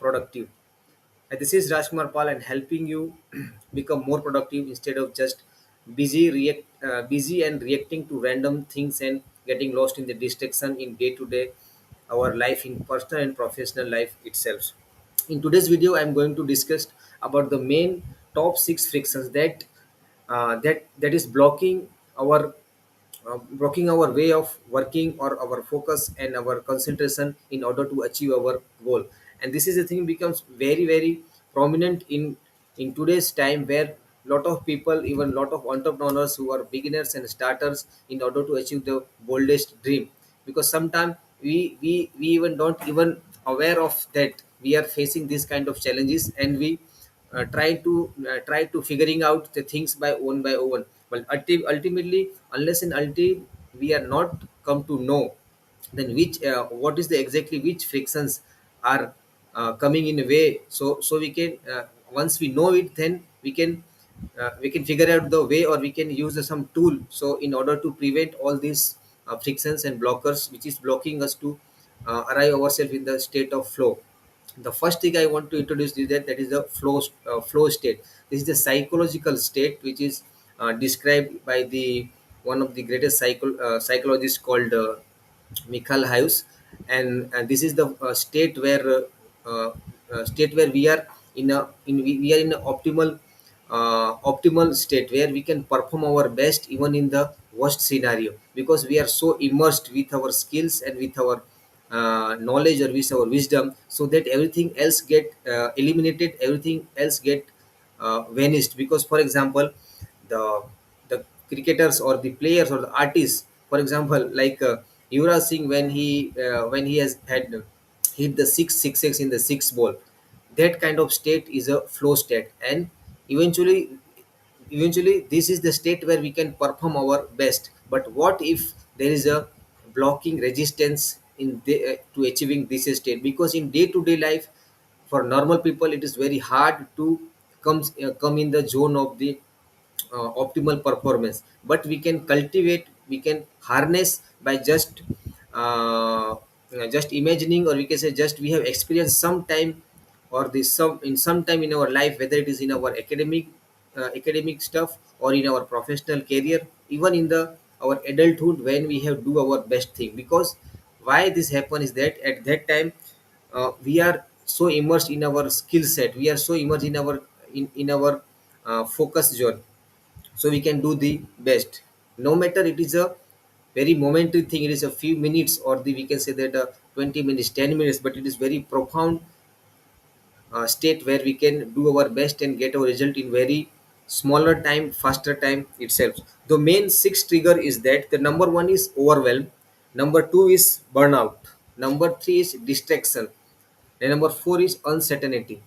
productive. This is Rajkumar Pal and helping you become more productive instead of just busy and reacting to random things and getting lost in the distraction in day to day our life in personal and professional life itself. In today's video, I'm going to discuss about the main top six frictions that is blocking our way of working or our focus and our concentration in order to achieve our goal. And this is a thing becomes very prominent in today's time, where lot of people, even lot of entrepreneurs who are beginners and starters, in order to achieve the boldest dream, because sometimes we even don't even aware of that we are facing these kind of challenges, and we try to figuring out the things by one. But ultimately, unless and until we are not come to know, then which what is the exactly which frictions are coming in a way, so we can once we know it, then we can figure out the way, or we can use some tool so in order to prevent all these frictions and blockers which is blocking us to arrive ourselves in the state of flow. The first thing I want to introduce is that is the flow state. This is the psychological state which is described by the one of the greatest psychologists called Michael Hives, and this is the state where we are we are in an optimal state where we can perform our best even in the worst scenario, because we are so immersed with our skills and with our knowledge or with our wisdom, so that everything else get eliminated, everything else get vanished. Because for example, the the cricketers or the players or the artists, for example, like Yuvraj Singh, when he has had hit the sixes in the sixth ball, that kind of state is a flow state. And eventually this is the state where we can perform our best. But what if there is a blocking resistance to achieving this state? Because in day to day life, for normal people, it is very hard to come in the zone of the optimal performance. But we can cultivate, we can harness by just imagining, or we can say just we have experienced some time, or this some time in our life, whether it is in our academic stuff or in our professional career, even in the our adulthood, when we have do our best thing. Because why this happen is that at that time we are so immersed in our skill set, we are so immersed in our focus zone, so we can do the best. No matter it is a very momentary thing, it is a few minutes, or the we can say that 20 minutes, 10 minutes, but it is very profound state where we can do our best and get our result in very smaller time, faster time itself. The main six trigger is that the number one is overwhelm, number two is burnout, number three is distraction, and number four is uncertainty,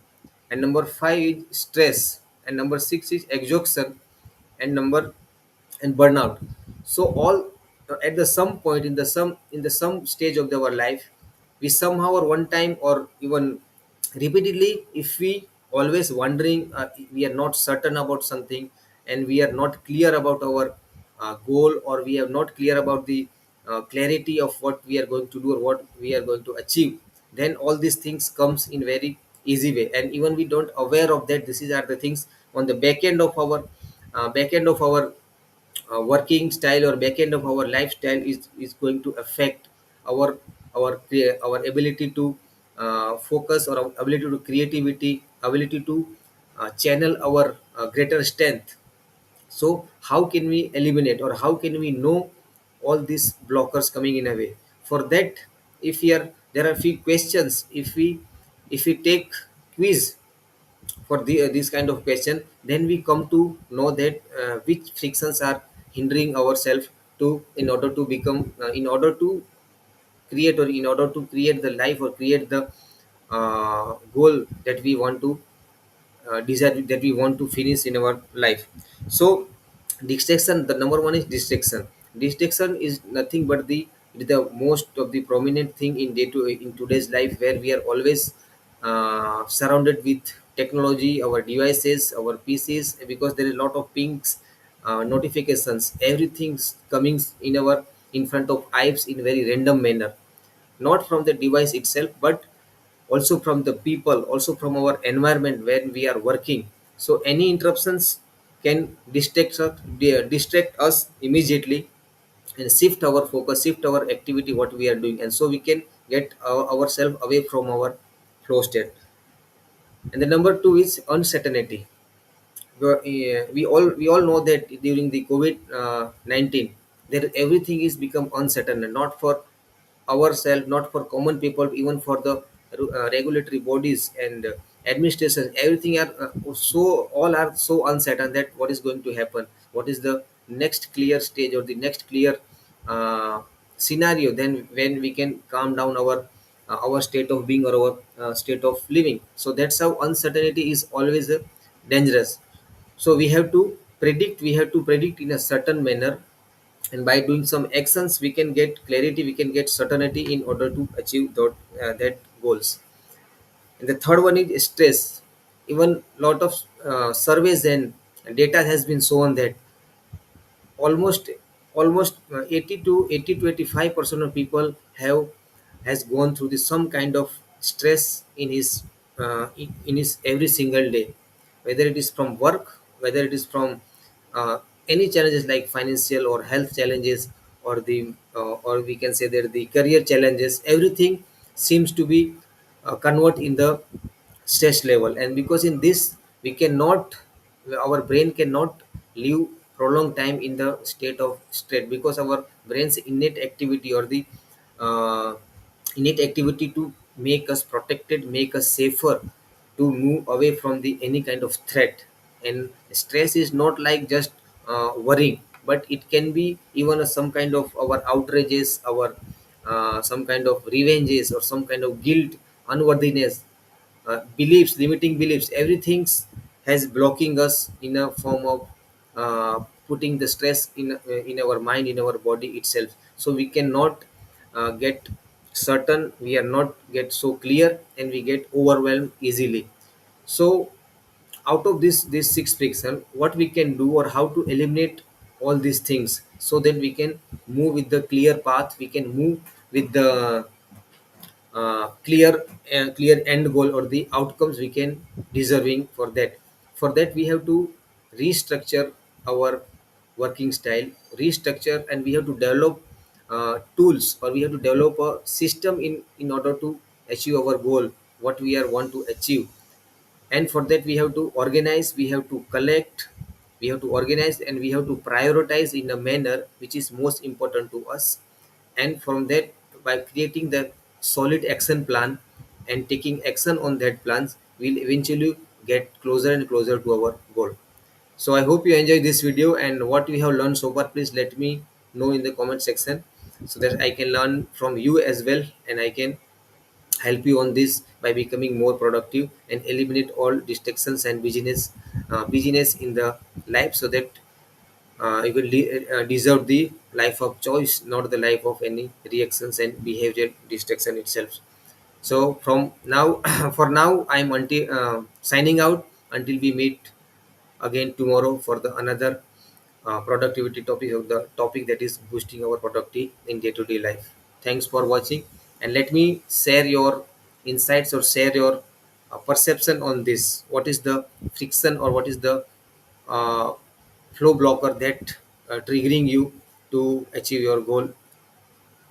and number five is stress, and number six is exhaustion, and number and burnout. So all at the some point in the some stage of our life, we somehow or one time or even repeatedly, if we always wondering, we are not certain about something, and we are not clear about our goal, or we are not clear about the clarity of what we are going to do or what we are going to achieve, then all these things comes in very easy way, and even we don't aware of that. This is are the things on the back end of our working style, or back end of our lifestyle is going to affect our our ability to focus, or our ability to creativity, ability to channel our greater strength. So how can we eliminate, or how can we know all these blockers coming in a way? For that, if we are there are few questions, if we take quiz for this kind of question, then we come to know that which frictions are hindering ourselves to in order to become in order to create, or in order to create the life, or create the goal that we want to desire, that we want to finish in our life. So distraction, the number one is distraction. Distraction is nothing but it is the most of the prominent thing in today's life, where we are always surrounded with technology, our devices, our PCs, because there is a lot of pings, notifications, everything's coming in front of eyes in very random manner, not from the device itself, but also from the people, also from our environment when we are working. So any interruptions can distract us immediately and shift our focus, shift our activity, what we are doing, and so we can get ourselves away from our flow state. And the number two is uncertainty. We all know that during the COVID 19, there everything is become uncertain, and not for ourselves, not for common people, even for the regulatory bodies and administrations. Everything are so all are so uncertain that what is going to happen, what is the next clear stage or the next clear uh, scenario. Then when we can calm down our state of being or our state of living. So that's how uncertainty is always dangerous. So we have to predict in a certain manner, and by doing some actions we can get clarity, we can get certainty in order to achieve that goals. And the third one is stress. Even lot of surveys and data has been shown that almost almost 80 to 85% of people has gone through some kind of stress in his every single day, whether it is from work, whether it is from any challenges like financial or health challenges, or we can say that the career challenges. Everything seems to be convert in the stress level. And because in this we cannot, our brain cannot live prolonged time in the state of stress, because our brain's innate activity or the uh, innate activity to make us protected, make us safer, to move away from the any kind of threat. And stress is not like just worrying, but it can be even some kind of our outrages, our some kind of revenges, or some kind of guilt, unworthiness, beliefs, limiting beliefs. Everything has blocking us in a form of putting the stress in our mind, in our body itself. So we cannot get certain, we are not get so clear, and we get overwhelmed easily. So out of this six friction, what we can do or how to eliminate all these things, so that we can move with the clear path, we can move with the clear end goal or the outcomes we can deserving for that. For that we have to restructure our working style, restructure, and we have to develop tools, or we have to develop a system in order to achieve our goal, what we are want to achieve. And for that we have to organize, we have to collect, we have to organize, and we have to prioritize in a manner which is most important to us. And from that, by creating the solid action plan and taking action on that plans, we'll eventually get closer and closer to our goal. So I hope you enjoy this video, and what we have learned so far, please let me know in the comment section, so that I can learn from you as well, and I can help you on this by becoming more productive and eliminate all distractions and busyness in the life, so that you will deserve the life of choice, not the life of any reactions and behavioral distraction itself. So from now, for now, I'm until signing out until we meet again tomorrow for the another productivity topic, of the topic that is boosting our productivity in day-to-day life. Thanks for watching, and let me share your insights or share your perception on this. What is the friction, or what is the uh, flow blocker that triggering you to achieve your goal